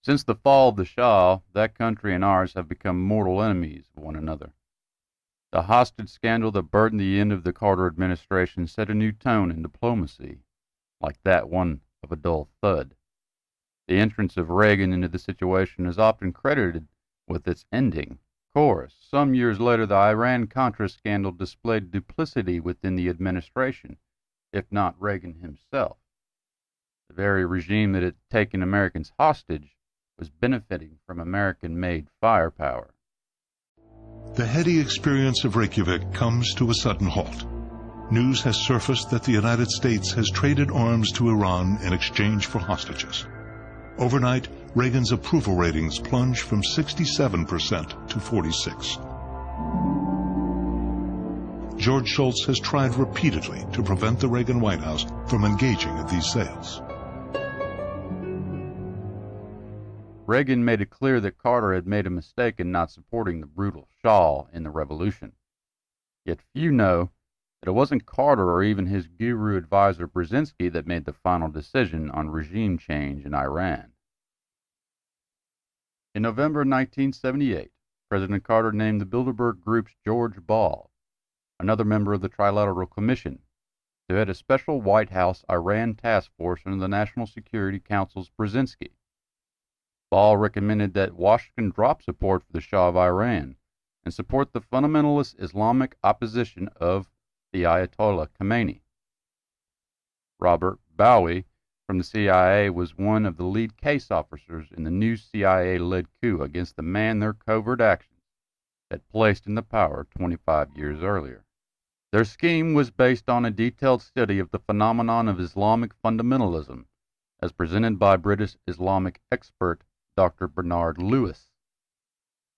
Since the fall of the Shah, that country and ours have become mortal enemies of one another. The hostage scandal that burdened the end of the Carter administration set a new tone in diplomacy, like that one of a dull thud. The entrance of Reagan into the situation is often credited with its ending. Of course, some years later, the Iran-Contra scandal displayed duplicity within the administration, if not Reagan himself. The very regime that had taken Americans hostage was benefiting from American-made firepower. The heady experience of Reykjavik comes to a sudden halt. News has surfaced that the United States has traded arms to Iran in exchange for hostages. Overnight, Reagan's approval ratings plunged from 67% to 46%. George Shultz has tried repeatedly to prevent the Reagan White House from engaging in these sales. Reagan made it clear that Carter had made a mistake in not supporting the brutal Shah in the revolution. Yet few know that it wasn't Carter or even his guru advisor Brzezinski that made the final decision on regime change in Iran. In November 1978, President Carter named the Bilderberg Group's George Ball, another member of the Trilateral Commission, to head a special White House Iran task force under the National Security Council's Brzezinski. Ball recommended that Washington drop support for the Shah of Iran and support the fundamentalist Islamic opposition of the Ayatollah Khomeini. Robert Bowie from the CIA was one of the lead case officers in the new CIA-led coup against the man their covert actions had placed in the power 25 years earlier. Their scheme was based on a detailed study of the phenomenon of Islamic fundamentalism as presented by British Islamic expert Dr. Bernard Lewis,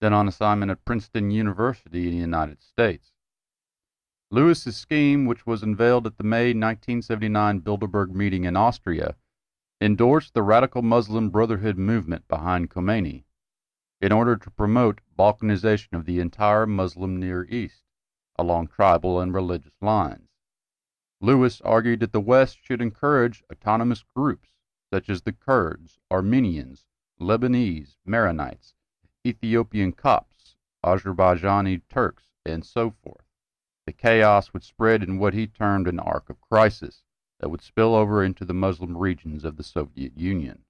then on assignment at Princeton University in the United States. Lewis's scheme, which was unveiled at the May 1979 Bilderberg meeting in Austria, endorsed the radical Muslim Brotherhood movement behind Khomeini in order to promote balkanization of the entire Muslim Near East along tribal and religious lines. Lewis argued that the West should encourage autonomous groups such as the Kurds, Armenians, Lebanese, Maronites, Ethiopian Copts, Azerbaijani Turks, and so forth. The chaos would spread in what he termed an arc of crisis that would spill over into the Muslim regions of the Soviet Union.